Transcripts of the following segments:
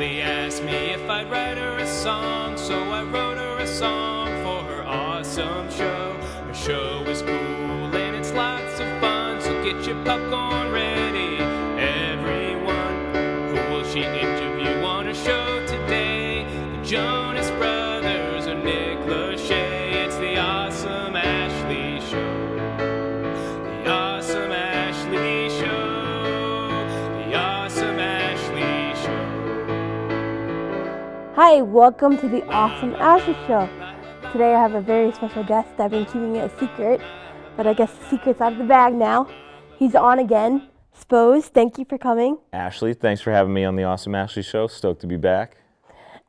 Ashley asked me if I'd write her a song, so I wrote her a song for her awesome show. Her show is cool and it's lots of fun, so get your popcorn ready, everyone. Who will she interview on her show today? The Jonas Brothers or Nick Lachey? It's the Awesome Ashley Show. The Awesome Ashley Show. The Awesome Ashley Show. Hi, welcome to the Awesome Ashley Show. Today I have a very special guest. I've been keeping it a secret, but I guess the secret's out of the bag now. He's on again. SPOSE, thank you for coming. Ashley, thanks for having me on the Awesome Ashley Show. Stoked to be back.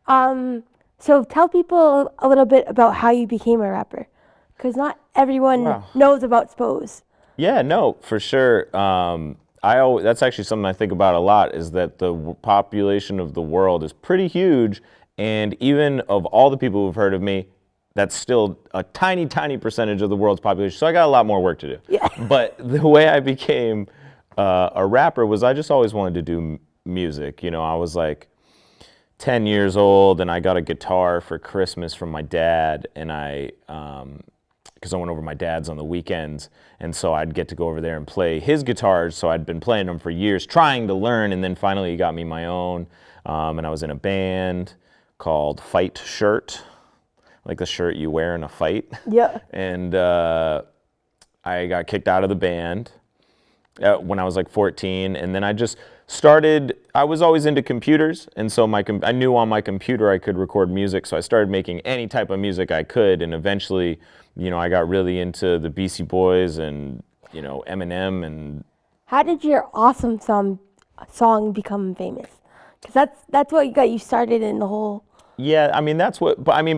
So tell people a little bit about how you became a rapper, because not everyone knows about SPOSE. Yeah, no, for sure. That's actually something I think about a lot, is that the population of the world is pretty huge, and even of all the people who've heard of me, that's still a tiny, tiny percentage of the world's population, so I got a lot more work to do. Yeah. But the way I became a rapper was I just always wanted to do music. You know, I was like 10 years old, and I got a guitar for Christmas from my dad, and because I went over to my dad's on the weekends, and so I'd get to go over there and play his guitars, so I'd been playing them for years, trying to learn, and then finally he got me my own, and I was in a band called Fight Shirt, like the shirt you wear in a fight. Yeah. And I got kicked out of the band when I was like 14, and then I just started, I was always into computers, and so I knew on my computer I could record music, so I started making any type of music I could, and eventually, you know, I got really into the Beastie Boys and, you know, Eminem. And How did your awesome song become famous? Because that's what got you started in the whole... yeah, I mean,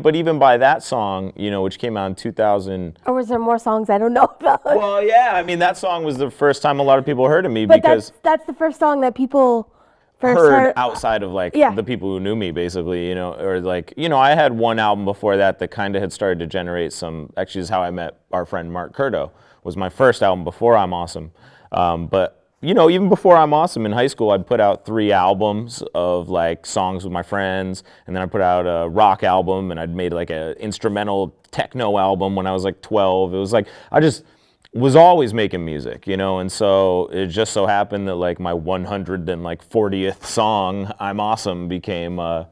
but even by that song, you know, which came out in 2000. Or was there more songs I don't know about? Well, yeah, I mean, that song was the first time a lot of people heard of me, but because that's the first song that people first heard outside of like Yeah. the people who knew me, basically, you know, or like, you know, I had one album before that kind of had started to generate some, actually is how I met our friend Mark Curto, was my first album before I'm Awesome. But you know, even before I'm Awesome in high school, I'd put out 3 albums of like songs with my friends, and then I put out a rock album, and I'd made like an instrumental techno album when I was like 12. It was like, I just was always making music, you know, and so it just so happened that like my 140th song, I'm Awesome, became a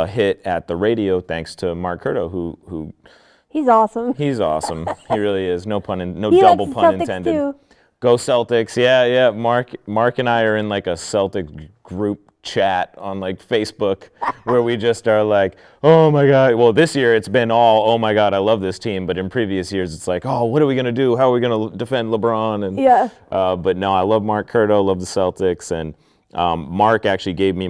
hit at the radio thanks to Mark Curto, who He's awesome. He's awesome. He really is. No He double likes pun Celtics intended. too. Go Celtics, yeah. Mark and I are in like a Celtic group chat on like Facebook where we just are like, oh my God. Well, this year it's been all, oh my God, I love this team. But in previous years, it's like, oh, what are we going to do? How are we going to defend LeBron? And Yeah. But no, I love Mark Curto, love the Celtics. And Mark actually gave me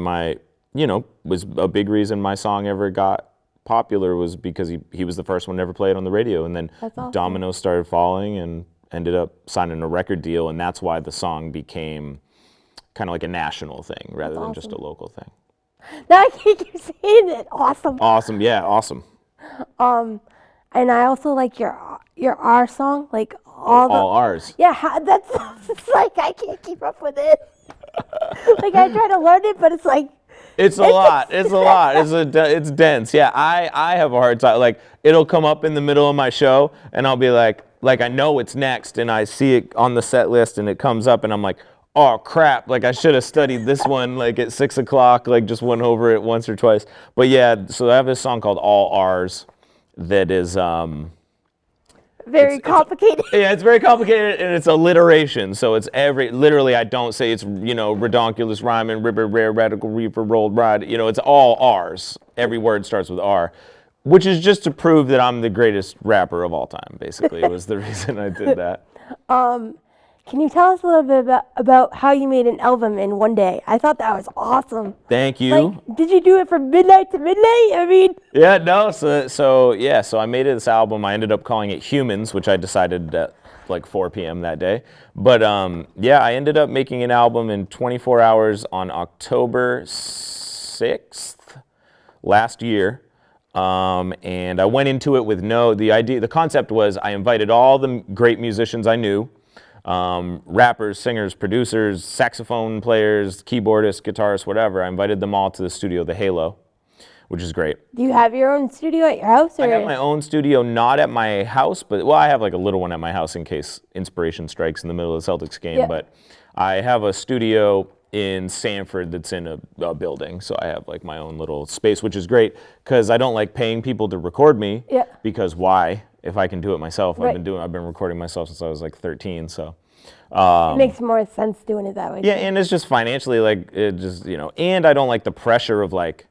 was a big reason my song ever got popular, was because he was the first one to ever play it on the radio. And then awesome. dominoes started falling, and ended up signing a record deal, and that's why the song became kind of like a national thing rather than just a local thing. Now I can't keep saying it. Awesome. Awesome, yeah, awesome. And I also like your R song, like all ours. Yeah, that's it's like I can't keep up with it. Like I try to learn it, but it's like It's a lot. It's dense. Yeah, I have a hard time. Like, it'll come up in the middle of my show, and I'll be like I know it's next, and I see it on the set list, and it comes up, and I'm like, oh crap! Like I should have studied this one like at 6 o'clock. Like just went over it once or twice. But yeah, so I have this song called All R's that is very complicated. It's very complicated, and it's alliteration. So it's literally, I don't say it's, you know, redonkulous, rhyming, river, rare, radical, reefer, rolled, ride. You know, it's all R's. Every word starts with R, which is just to prove that I'm the greatest rapper of all time, basically. It was the reason I did that. Can you tell us a little bit about how you made an album in one day? I thought that was awesome. Thank you. Like, did you do it from midnight to midnight? I mean... Yeah, no, so I made this album. I ended up calling it Humans, which I decided at like 4 p.m. that day. But yeah, I ended up making an album in 24 hours on October 6th last year. And I went into it with the concept was I invited all the great musicians I knew. rappers, singers, producers, saxophone players, keyboardists, guitarists, whatever. I invited them all to the studio, the Halo, which is great. Do you have your own studio at your house? Or? I have my own studio, not at my house, but well, I have like a little one at my house in case inspiration strikes in the middle of the Celtics game. Yeah. But I have a studio in Sanford that's in a building, so I have like my own little space, which is great because I don't like paying people to record me. Yeah. Because why? If I can do it myself, Right. I've been recording myself since I was like 13. So. It makes more sense doing it that way. Yeah, and it's just financially like it just and I don't like the pressure of like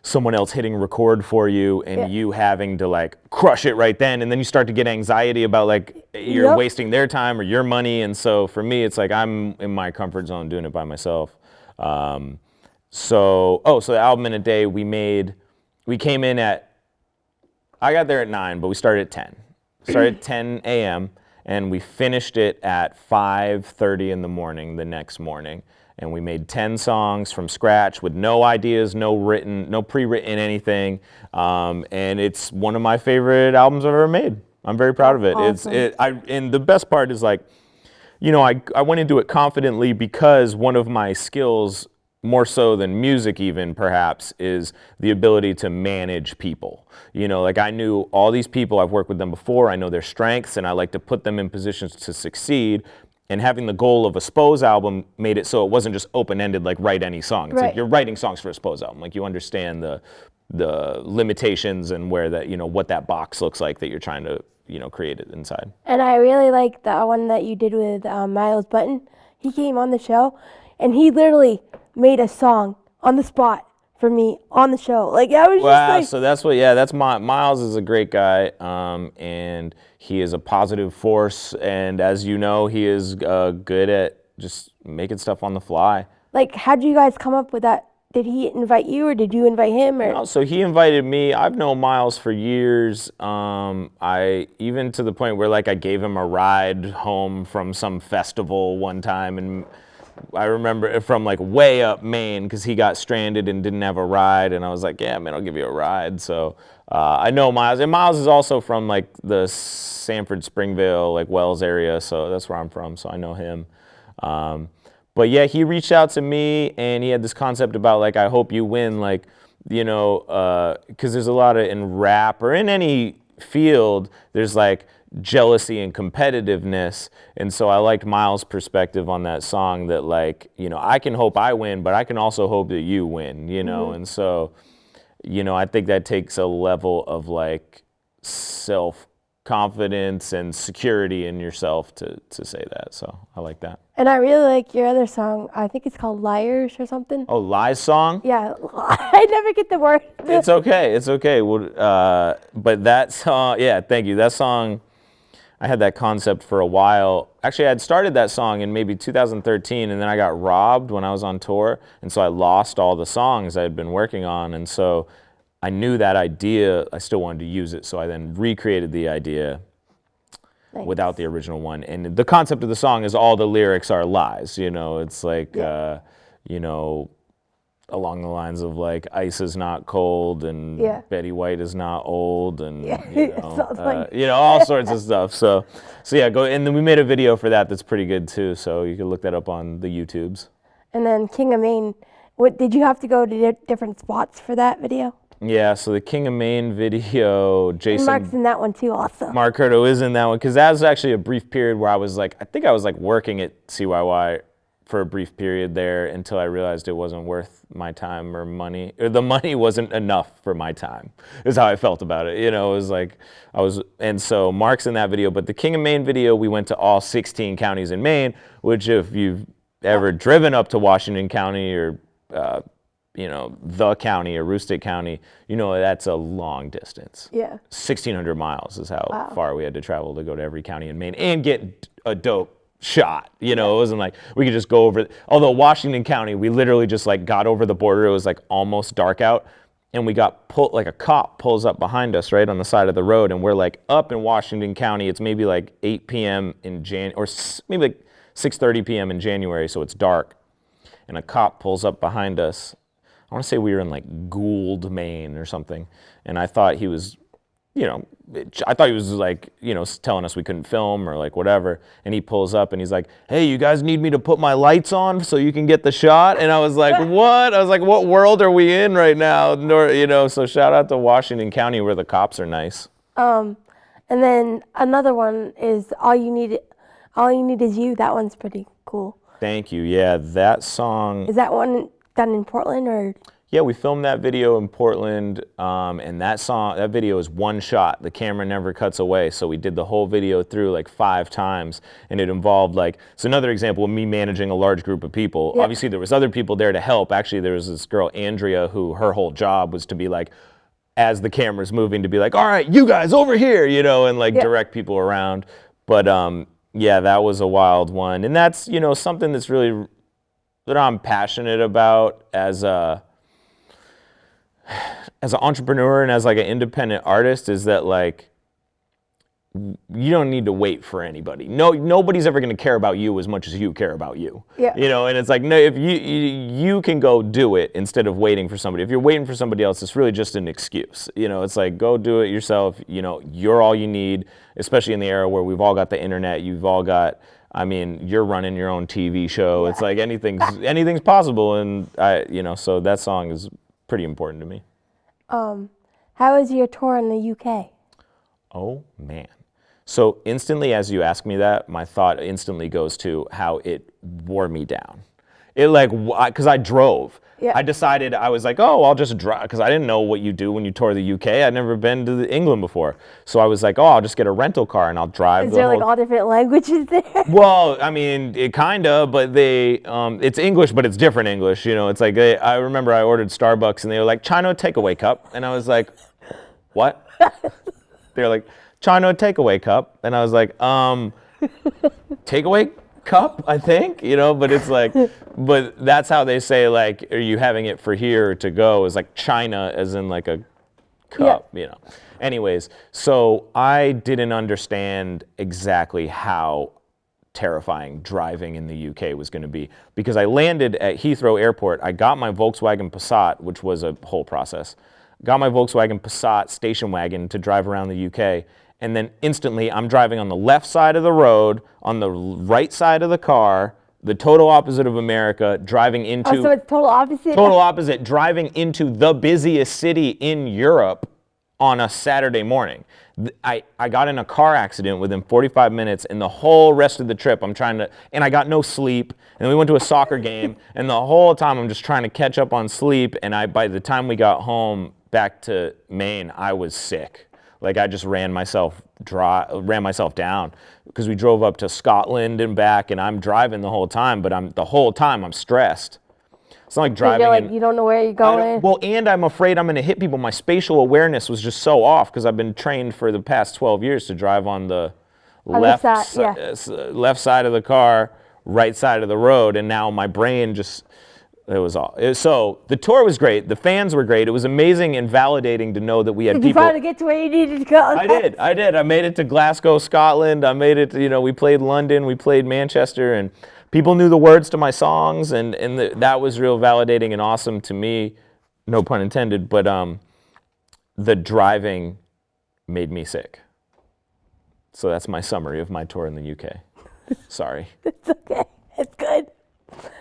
someone else hitting record for you and you having to like crush it right then, and then you start to get anxiety about like you're wasting their time or your money. And so for me, it's like I'm in my comfort zone doing it by myself. So the album in a day we came in at, I got there at 9, but we started at 10. Started at 10 a.m. and we finished it at 5:30 in the morning the next morning. And we made 10 songs from scratch with no ideas, no pre-written anything. And it's one of my favorite albums I've ever made. I'm very proud of it. Awesome. And the best part is like, I went into it confidently because one of my skills, more so than music even perhaps, is the ability to manage people. Like I knew all these people, I've worked with them before, I know their strengths, and I like to put them in positions to succeed. And having the goal of a SPOSE album made it so it wasn't just open-ended, like write any song. It's like you're writing songs for a SPOSE album. Like you understand the limitations and where that, what that box looks like that you're trying to, create it inside. And I really like the one that you did with Miles Button. He came on the show, and he literally made a song on the spot for me on the show. Like I was just like, so that's Miles is a great guy, and he is a positive force, and as you know, he is good at just making stuff on the fly. Like, how'd you guys come up with that? Did he invite you, or did you invite him? Or? No, so he invited me. I've known Miles for years. I even to the point where like I gave him a ride home from some festival one time, and I remember it from like way up Maine because he got stranded and didn't have a ride, and I was like, yeah, man, I'll give you a ride. So I know Miles, and Miles is also from like the Sanford, Springville, like Wells area, so that's where I'm from, so I know him. But yeah, he reached out to me, and he had this concept about like, I hope you win, like, because there's a lot of, in rap or in any field, there's like jealousy and competitiveness. And so I liked Miles' perspective on that song that like, I can hope I win, but I can also hope that you win, And so, I think that takes a level of like self-confidence and security in yourself to say that. So I like that. And I really like your other song. I think it's called Liars or something. Oh, Lies song? Yeah, I never get the word. It's okay. Well, but that song, yeah, thank you. That song, I had that concept for a while. Actually, I had started that song in maybe 2013, and then I got robbed when I was on tour, and so I lost all the songs I had been working on, and so I knew that idea, I still wanted to use it, so I then recreated the idea without the original one. And the concept of the song is all the lyrics are lies, it's like, along the lines of like ice is not cold and Betty White is not old and all sorts of stuff. So yeah, go, and then we made a video for that that's pretty good too. So you can look that up on the YouTubes. And then King of Maine, what did you have to go to different spots for that video? Yeah, so the King of Maine video, Jason. And Mark's in that one too, also. Mark Curto is in that one because that was actually a brief period where I was like working at CYY for a brief period there until I realized it wasn't worth my time or money, or the money wasn't enough for my time, is how I felt about it. It was like, and so Mark's in that video, but the King of Maine video, we went to all 16 counties in Maine, which if you've ever driven up to Washington County or, the county or Aroostook County, that's a long distance. Yeah. 1,600 miles is how far we had to travel to go to every county in Maine and get a dope shot. It wasn't like we could just go over. Although Washington County, we literally just like got over the border. It was like almost dark out, and we got pulled. Like a cop pulls up behind us right on the side of the road, and we're like up in Washington County. It's maybe like 8 p.m. in or maybe like 6:30 p.m. in January, so it's dark. And a cop pulls up behind us. I want to say we were in like Gould, Maine or something, and I thought he was you know, I thought he was like, telling us we couldn't film or like whatever. And he pulls up and he's like, hey, you guys need me to put my lights on so you can get the shot? And I was like, what? I was like, what world are we in right now? So shout out to Washington County where the cops are nice. And then another one is All You Need Is You. That one's pretty cool. Thank you. Yeah, that song. Is that one done in Portland or? Yeah, we filmed that video in Portland, and that video is one shot. The camera never cuts away, so we did the whole video through like 5 times, and it involved it's another example of me managing a large group of people. Yep. Obviously, there was other people there to help. Actually, there was this girl, Andrea, who her whole job was to be like, as the camera's moving, to be like, all right, you guys over here, and like direct people around. But yeah, that was a wild one, and that's something that's really that I'm passionate about as an entrepreneur and as like an independent artist, is that like you don't need to wait for anybody. Nobody's ever going to care about you as much as you care about you. Yeah. And it's like, no, if you can go do it instead of waiting for somebody. If you're waiting for somebody else, it's really just an excuse. It's like, go do it yourself. You're all you need, especially in the era where we've all got the internet. You've all got, you're running your own TV show. Yeah. It's like anything's possible. And so that song is pretty important to me. How is your tour in the UK? Oh man. So instantly as you ask me that, my thought instantly goes to how it wore me down. It because I drove. Yeah. I decided, I was like, oh, I'll just drive, because I didn't know what you do when you tour the UK. I'd never been to England before. So I was like, oh, I'll just get a rental car and I'll drive. Is there like all different languages there? Well, it kind of, but it's English, but it's different English. It's like, I remember I ordered Starbucks and they were like, China takeaway cup. And I was like, what? They were like, China takeaway cup. And I was like, takeaway cup, I think, but it's like, but that's how they say, like, are you having it for here or to go, is like China as in like a cup, Anyways, so I didn't understand exactly how terrifying driving in the UK was going to be, because I landed at Heathrow Airport. I got my Volkswagen Passat, which was a whole process. Got my Volkswagen Passat station wagon to drive around the UK. And then instantly I'm driving on the left side of the road, on the right side of the car, the total opposite of America, driving into... Oh, so it's total opposite? Total opposite, driving into the busiest city in Europe on a Saturday morning. I got in a car accident within 45 minutes, and the whole rest of the trip and I got no sleep, and then we went to a soccer game, and the whole time I'm just trying to catch up on sleep, and by the time we got home back to Maine, I was sick. Like, I just ran myself down, because we drove up to Scotland and back, and I'm driving the whole time, but the whole time I'm stressed. It's not like driving. You're like, you don't know where you're going. Well, and I'm afraid I'm going to hit people. My spatial awareness was just so off, because I've been trained for the past 12 years to drive on the left side of the car, right side of the road, and now my brain just... So the tour was great. The fans were great. It was amazing and validating to know that we had people. Did you finally get to where you needed to go? I did. I made it to Glasgow, Scotland. I made it to, we played London, we played Manchester, and people knew the words to my songs, and that was real validating and awesome to me, no pun intended, but the driving made me sick. So that's my summary of my tour in the UK. Sorry. It's okay. It's good.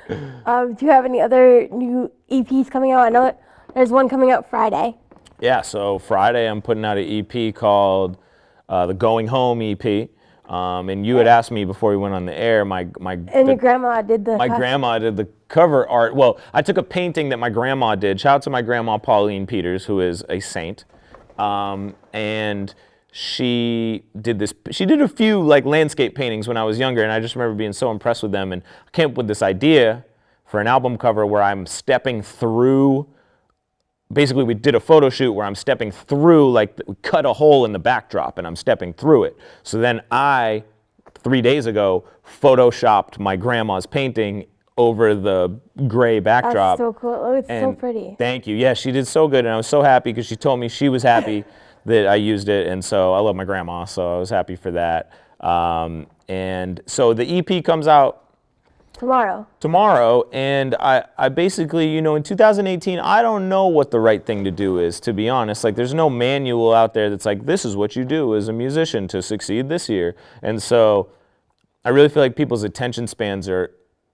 Do you have any other new EPs coming out? I know there's one coming out Friday. Yeah, so Friday I'm putting out an EP called the Going Home EP. And you had asked me before we went on the air, your grandma did the... My grandma did the cover art. Well, I took a painting that my grandma did. Shout out to my grandma, Pauline Peters, who is a saint. And she did a few like landscape paintings when I was younger, and I just remember being so impressed with them, and I came up with this idea for an album cover where I'm stepping through, basically we did a photo shoot where I'm stepping through, like we cut a hole in the backdrop and I'm stepping through it. So then 3 days ago, photoshopped my grandma's painting over the gray backdrop. That's so cool. Oh, it's so pretty. Thank you. Yeah, she did so good, and I was so happy because she told me she was happy that I used it, and so I love my grandma, so I was happy for that. And so the EP comes out tomorrow, and I basically, you know, in 2018, I don't know what the right thing to do is, to be honest. Like, there's no manual out there that's like, this is what you do as a musician to succeed this year. And so I really feel like people's attention spans are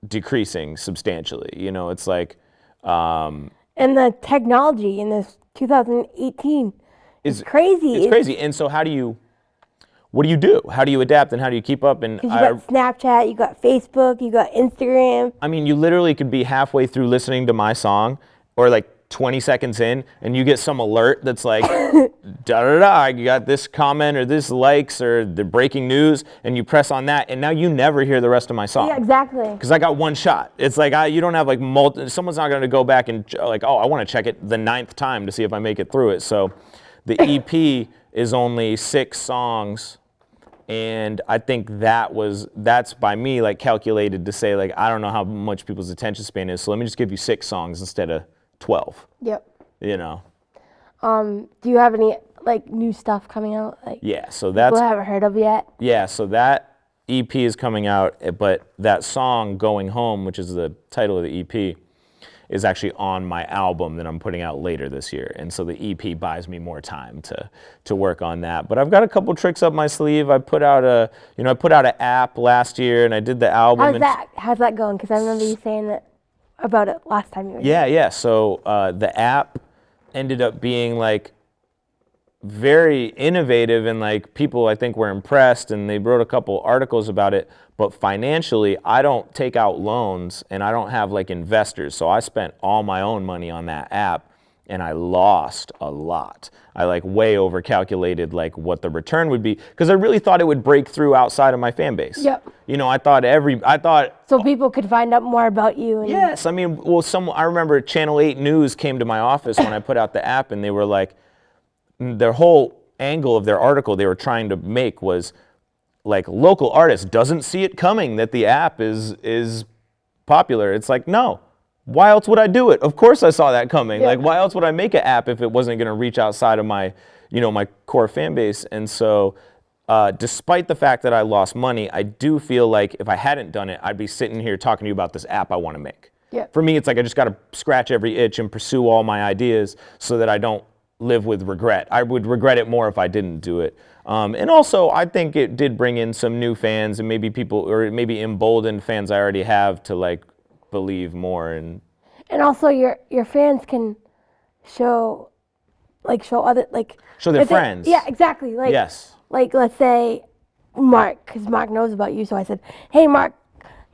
decreasing substantially. You know, it's like... and the technology in this 2018 is crazy. It's crazy. And so what do you do? How do you adapt and how do you keep up? And you got Snapchat, you got Facebook, you got Instagram. I mean, you literally could be halfway through listening to my song or like 20 seconds in and you get some alert that's like, da-da-da, you got this comment or this likes or the breaking news, and you press on that and now you never hear the rest of my song. Yeah, exactly. Because I got one shot. It's like, you don't have like someone's not going to go back and like, oh, I want to check it the 9th time to see if I make it through it. So the EP is only 6 songs. And I think that's by me like calculated to say like, I don't know how much people's attention span is. So let me just give you 6 songs instead of 12. Yep. You know. Do you have any like new stuff coming out? Like yeah, so that's people haven't heard of yet. Yeah, so that EP is coming out, but that song "Going Home," which is the title of the EP, is actually on my album that I'm putting out later this year. And so the EP buys me more time to work on that. But I've got a couple tricks up my sleeve. I put out an app last year and I did the album. How's that going? Because I remember you saying about it last time you were here. Yeah. So the app ended up being like very innovative and like people I think were impressed and they wrote a couple articles about it. But financially, I don't take out loans and I don't have like investors. So I spent all my own money on that app and I lost a lot. I like way overcalculated like what the return would be because I really thought it would break through outside of my fan base. Yep. You know, I thought so people could find out more about you. And yes, I mean, well, I remember Channel 8 News came to my office when I put out the app and they were like, their whole angle of their article they were trying to make was like local artist doesn't see it coming that the app is popular. It's like, no, why else would I do it? Of course I saw that coming. Yeah. Like, why else would I make an app if it wasn't going to reach outside of my, you know, my core fan base? And so despite the fact that I lost money, I do feel like if I hadn't done it, I'd be sitting here talking to you about this app I want to make. Yeah. For me, it's like I just got to scratch every itch and pursue all my ideas so that I don't live with regret. I would regret it more if I didn't do it. And also, I think it did bring in some new fans and maybe people, or maybe emboldened fans I already have to like believe more. And also, your fans can show their friends. Yeah, exactly. Like yes. Like let's say Mark, because Mark knows about you, so I said, hey Mark,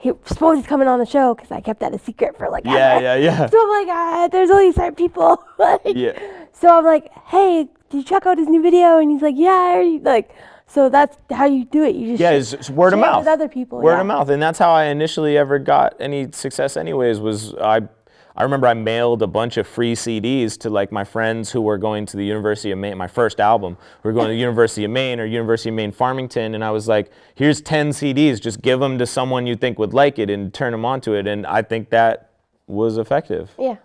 SPOSE is coming on the show because I kept that a secret for like yeah. So I'm like, there's only certain people. Yeah. So I'm like, hey, did you check out his new video? And he's like, yeah, I already, like, so that's how you do it. You just it's word of mouth. With other people. Word of mouth, and that's how I initially ever got any success. Anyways, was I remember I mailed a bunch of free CDs to like my friends who were going to the University of Maine. My first album, we were going to the University of Maine or University of Maine Farmington, and I was like, here's 10 CDs, just give them to someone you think would like it and turn them onto it. And I think that was effective. Yeah.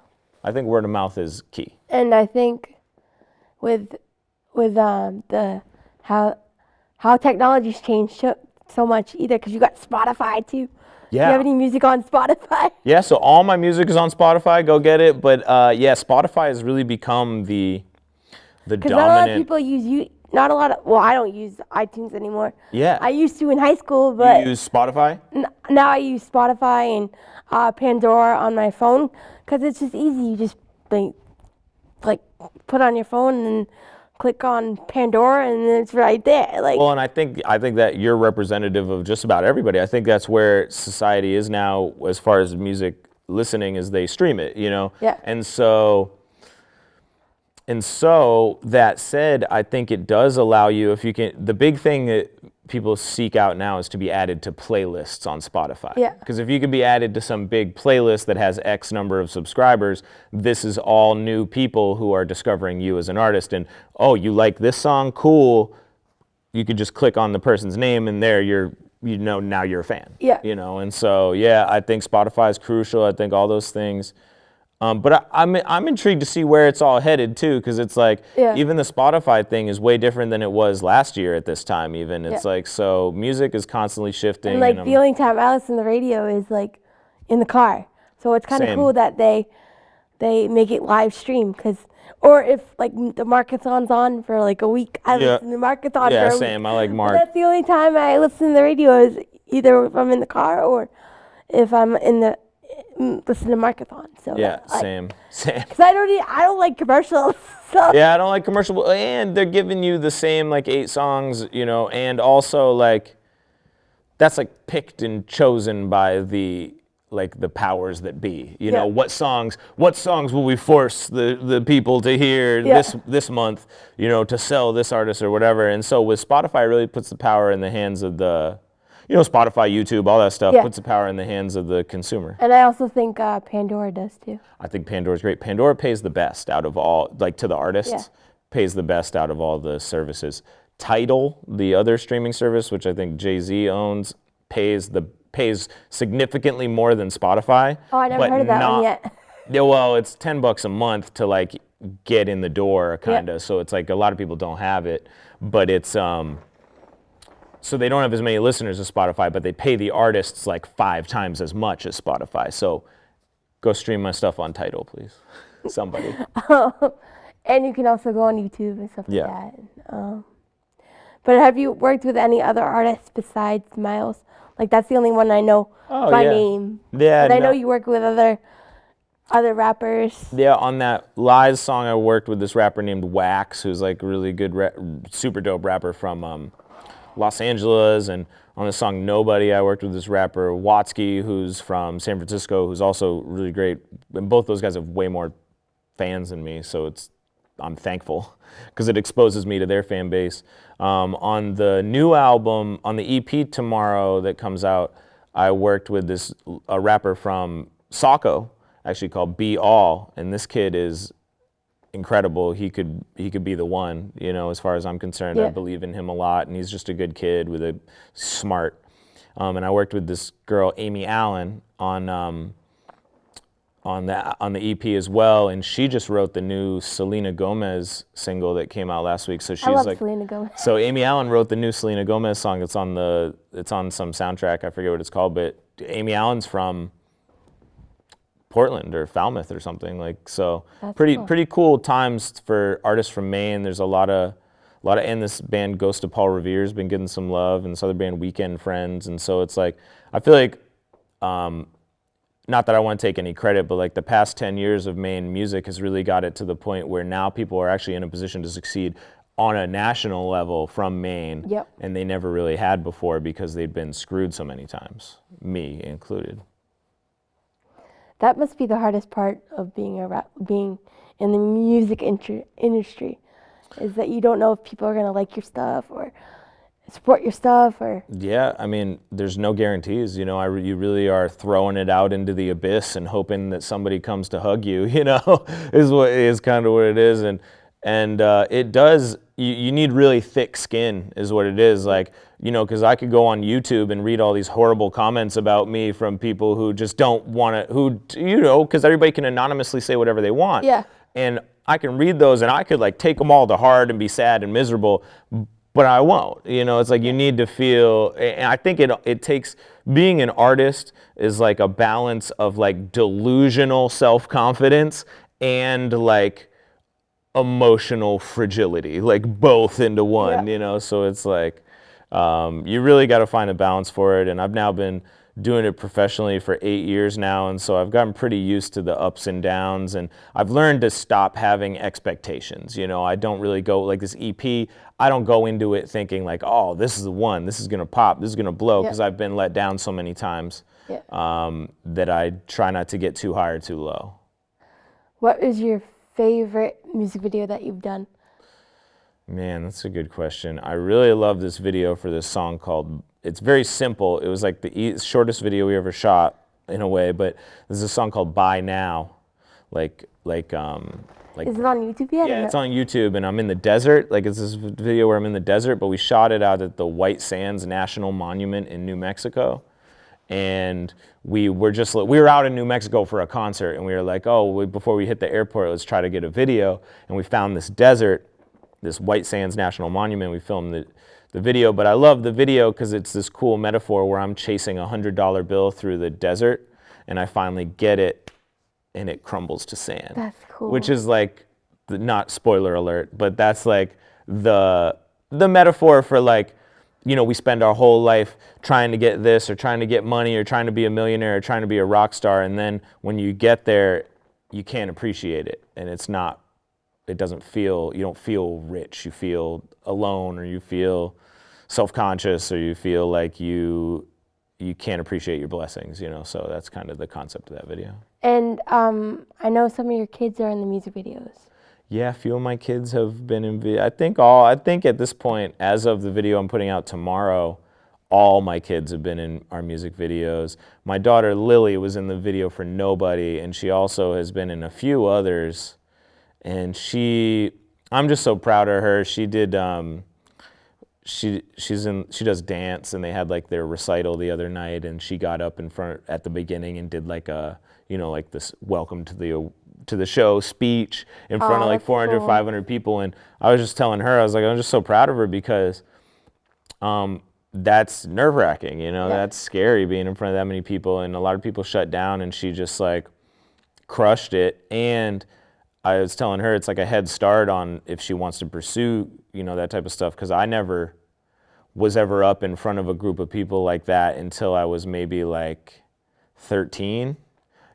I think word of mouth is key. And I think with the how technology's changed so much either, because you got Spotify too. Yeah. Do you have any music on Spotify? Yeah, so all my music is on Spotify. Go get it. But yeah, Spotify has really become the dominant. Because not a lot of people use not a lot of. Well, I don't use iTunes anymore. Yeah. I used to in high school, but you use Spotify? Now I use Spotify and Pandora on my phone because it's just easy. You just like put on your phone and then click on Pandora and it's right there. Like, well, and I think that you're representative of just about everybody. I think that's where society is now as far as music listening, is they stream it, you know? Yeah. And so that said, I think it does allow you, if you can, the big thing that people seek out now is to be added to playlists on Spotify. Yeah. Because if you could be added to some big playlist that has X number of subscribers, this is all new people who are discovering you as an artist. And, oh, you like this song? Cool. You could just click on the person's name and there now you're a fan. Yeah. You know, and so, yeah, I think Spotify is crucial. I think all those things. But I'm intrigued to see where it's all headed too, because it's like even the Spotify thing is way different than it was last year at this time. Even it's like, so music is constantly shifting. And like the only time I listen to the radio is like in the car. So it's kind of Same. cool that they make it live stream, or if like the Markathon's on for like a week, I Yeah. listen to Markathon Yeah, for a same. week. I like But Mark. that's the only time I listen to the radio is either if I'm in the car or if I'm in the listen to Markathon. So Yeah, like, same. Cause I don't like commercials. So Yeah, I don't like commercial, and they're giving you the same like 8 songs, you know, and also like that's like picked and chosen by the powers that be. You know, Yeah. what songs will we force the people to hear Yeah. this month, you know, to sell this artist or whatever. And so with Spotify, it really puts the power in the hands of the, you know, Spotify, YouTube, all that stuff, Yeah. puts the power in the hands of the consumer. And I also think Pandora does too. I think Pandora's great. Pandora pays the best out of all, like to the artists, Yeah. pays the best out of all the services. Tidal, the other streaming service, which I think Jay-Z owns, pays significantly more than Spotify. Oh, I never but heard of that not, one yet. Yeah, well, it's $10 a month to like get in the door, kind of. Yeah. So it's like a lot of people don't have it, but it's so they don't have as many listeners as Spotify, but they pay the artists like 5 times as much as Spotify. So go stream my stuff on Tidal, please. Somebody. And you can also go on YouTube and stuff Yeah. like that. But have you worked with any other artists besides Miles? Like that's the only one I know Oh, by yeah. name. Yeah, But I know no. you work with other rappers. Yeah, on that Lies song, I worked with this rapper named Wax, who's like a really good, super dope rapper from Los Angeles. And on the song Nobody, I worked with this rapper Watsky, who's from San Francisco, who's also really great. And both those guys have way more fans than me, so I'm thankful because it exposes me to their fan base. On the new album, on the EP tomorrow that comes out, I worked with a rapper from Saco, actually called Be All, and this kid is incredible. He could be the one, you know, as far as I'm concerned. Yeah. I believe in him a lot, and he's just a good kid with a smart. And I worked with this girl, Amy Allen, on the EP as well, and she just wrote the new Selena Gomez single that came out last week. So she's I love like, Selena Gomez. so Amy Allen wrote the new Selena Gomez song. It's on some soundtrack. I forget what it's called, but Amy Allen's from Portland or Falmouth or something like. So That's pretty cool. pretty cool times for artists from Maine. There's a lot of and this band Ghost of Paul Revere's been getting some love, and this other band Weekend Friends, and so it's like I feel like. Not that I want to take any credit, but like the past 10 years of Maine music has really got it to the point where now people are actually in a position to succeed on a national level from Maine. Yep. And they never really had before because they'd been screwed so many times, me included. That must be the hardest part of being in the music industry, is that you don't know if people are gonna like your stuff or support your stuff or. Yeah, I mean, there's no guarantees. You know, you really are throwing it out into the abyss and hoping that somebody comes to hug you. You know, is kind of what it is, and it does. You need really thick skin, is what it is. Like, you know, because I could go on YouTube and read all these horrible comments about me from people who just don't want to, you know, because everybody can anonymously say whatever they want. Yeah. And I can read those and I could like take them all to heart and be sad and miserable. But I won't, you know, it's like you need to feel, and I think it takes, being an artist is like a balance of like delusional self-confidence and like emotional fragility, like both into one, Yeah. you know, so it's like, you really got to find a balance for it. And I've now been doing it professionally for 8 years now, and so I've gotten pretty used to the ups and downs, and I've learned to stop having expectations. You know, I don't really go like this EP. I don't go into it thinking like, oh, this is the one, this is gonna pop, this is gonna blow, because I've been let down so many times that I try not to get too high or too low. What is your favorite music video that you've done? Man, that's a good question. I really love this video for this song called, it's very simple. It was like the shortest video we ever shot in a way, but there's a song called Bye Now. Like Is it on YouTube yet? yeah, it's on YouTube, and I'm in the desert. Like, it's this video where I'm in the desert, but we shot it out at the White Sands National Monument in New Mexico. And we were out in New Mexico for a concert, and we were like, oh, before we hit the airport, let's try to get a video. And we found this desert, this White Sands National Monument. We filmed the video, but I love the video because it's this cool metaphor where I'm chasing a $100 bill through the desert, and I finally get it, and it crumbles to sand. That's cool. Which is like, not spoiler alert, but that's like the metaphor for like, you know, we spend our whole life trying to get this or trying to get money or trying to be a millionaire or trying to be a rock star, and then when you get there, you can't appreciate it, and it doesn't feel, you don't feel rich, you feel alone, or you feel self-conscious, or you feel like you can't appreciate your blessings, you know. So that's kind of the concept of that video. And I know some of your kids are in the music videos. Yeah, a few of my kids have been in I think at this point, as of the video I'm putting out tomorrow, all my kids have been in our music videos. My daughter Lily was in the video for Nobody, and she also has been in a few others. And I'm just so proud of her. She did she does dance, and they had like their recital the other night, and she got up in front at the beginning and did like a, you know, like this welcome to the show speech in front of like 400, cool. 500 people. And I was just telling her, I was like, I'm just so proud of her, because that's nerve-wracking, you know. That's scary, being in front of that many people, and a lot of people shut down, and she just like crushed it. And I was telling her it's like a head start on if she wants to pursue, you know, that type of stuff, because I never was ever up in front of a group of people like that until I was maybe like 13,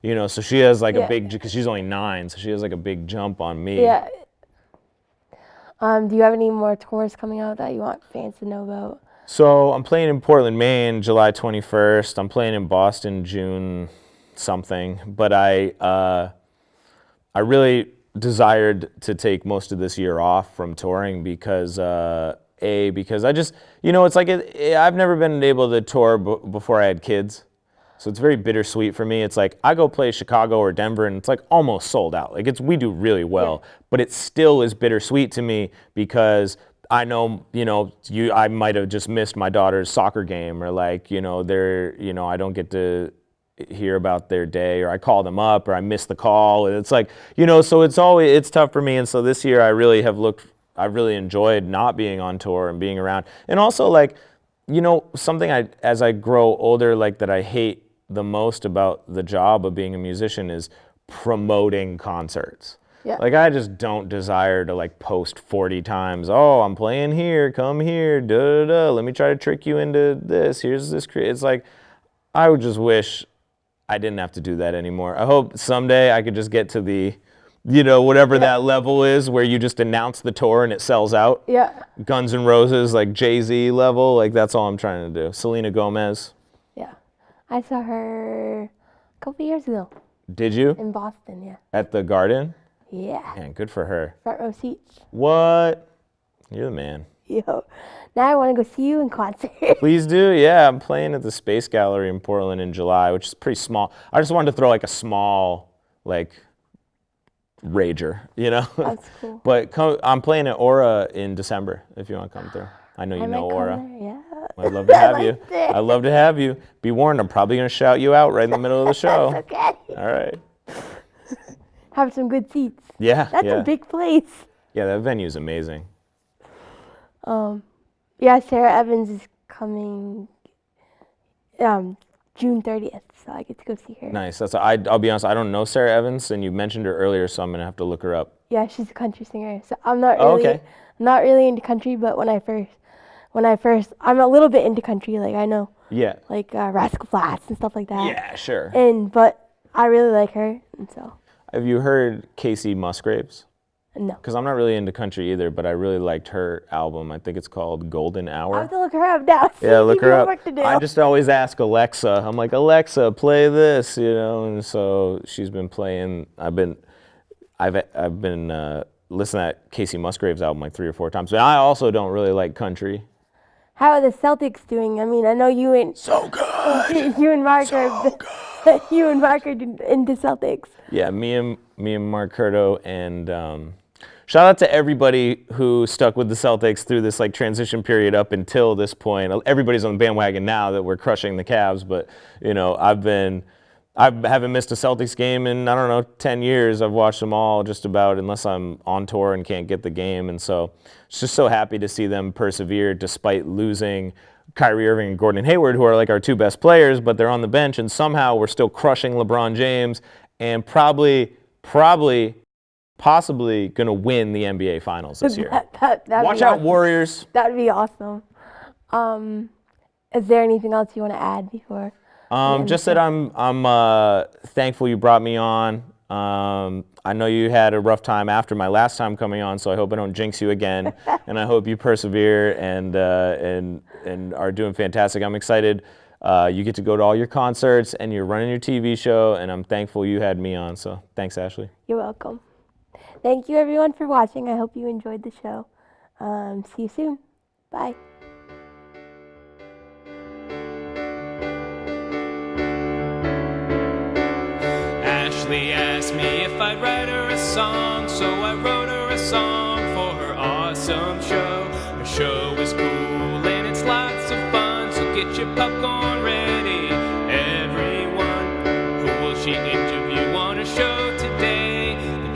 you know. So she has like a big, because she's only 9, so she has like a big jump on me. Yeah. Do you have any more tours coming out that you want fans to know about? So I'm playing in Portland, Maine, July 21st. I'm playing in Boston, June something. But I really desired to take most of this year off from touring because I just, you know, it's like I've never been able to tour before I had kids. So it's very bittersweet for me. It's like I go play Chicago or Denver, and it's like almost sold out. Like we do really well, but it still is bittersweet to me because I know, you know, I might have just missed my daughter's soccer game, or like, you know, I don't get to hear about their day, or I call them up, or I miss the call. And it's like, you know, so it's tough for me. And so this year I really enjoyed not being on tour and being around. And also, like, you know, something as I grow older, like that I hate the most about the job of being a musician is promoting concerts. Yeah. Like, I just don't desire to like post 40 times, oh, I'm playing here, come here, da da da, let me try to trick you into this, here's this. It's like, I would just wish I didn't have to do that anymore. I hope someday I could just get to the, you know, whatever that level is where you just announce the tour and it sells out. Yeah. Guns N' Roses, like Jay-Z level, like that's all I'm trying to do. Selena Gomez. Yeah. I saw her a couple years ago. Did you? In Boston, yeah. At the Garden? Yeah. Man, good for her. Front row seats. What? You're the man. Yo. Now I want to go see you in concert. Please do. Yeah, I'm playing at the Space Gallery in Portland in July, which is pretty small. I just wanted to throw like a small, like, rager, you know? That's cool. But I'm playing at Aura in December, if you want to come through. I know you know Aura. Yeah. I'd love to have you. I'd love to have you. Be warned, I'm probably going to shout you out right in the middle of the show. That's okay. All right. Have some good seats. Yeah. That's a big place. Yeah, that venue's amazing. Yeah, Sarah Evans is coming June 30th, so I get to go see her. Nice. I'll be honest, I don't know Sarah Evans, and you mentioned her earlier, so I'm going to have to look her up. Yeah, she's a country singer. So I'm not really into country, but when I first I'm a little bit into country, like I know. Yeah. Like Rascal Flatts and stuff like that. Yeah, sure. But I really like her, and so. Have you heard Casey Musgraves? No. Because I'm not really into country either, but I really liked her album. I think it's called Golden Hour. I have to look her up now. Yeah, look her up. Work to do. I just always ask Alexa. I'm like, Alexa, play this, you know. And so she's been playing. I've been listening to that Casey Musgraves album like 3 or 4 times. But I also don't really like country. How are the Celtics doing? I mean, I know you and So good. you and Mark So are you and Mark are into Celtics. Yeah, me and Mark Curto, and shout out to everybody who stuck with the Celtics through this like transition period up until this point. Everybody's on the bandwagon now that we're crushing the Cavs, but you know, I haven't missed a Celtics game in, I don't know, 10 years. I've watched them all just about, unless I'm on tour and can't get the game. And so just so happy to see them persevere despite losing Kyrie Irving and Gordon Hayward, who are like our two best players, but they're on the bench, and somehow we're still crushing LeBron James and possibly going to win the NBA Finals this year. That'd Watch be out, awesome. Warriors. That'd be awesome. Is there anything else you want to add before? Just that I'm thankful you brought me on. I know you had a rough time after my last time coming on, so I hope I don't jinx you again. And I hope you persevere and are doing fantastic. I'm excited. You get to go to all your concerts and you're running your TV show, and I'm thankful you had me on. So thanks, Ashley. You're welcome. Thank you, everyone, for watching. I hope you enjoyed the show. See you soon. Bye. Ashley asked me if I'd write her a song, so I wrote her a song for her awesome show. Her show is cool and it's lots of fun, so get your popcorn ready. Everyone, who will she interview on her show today? The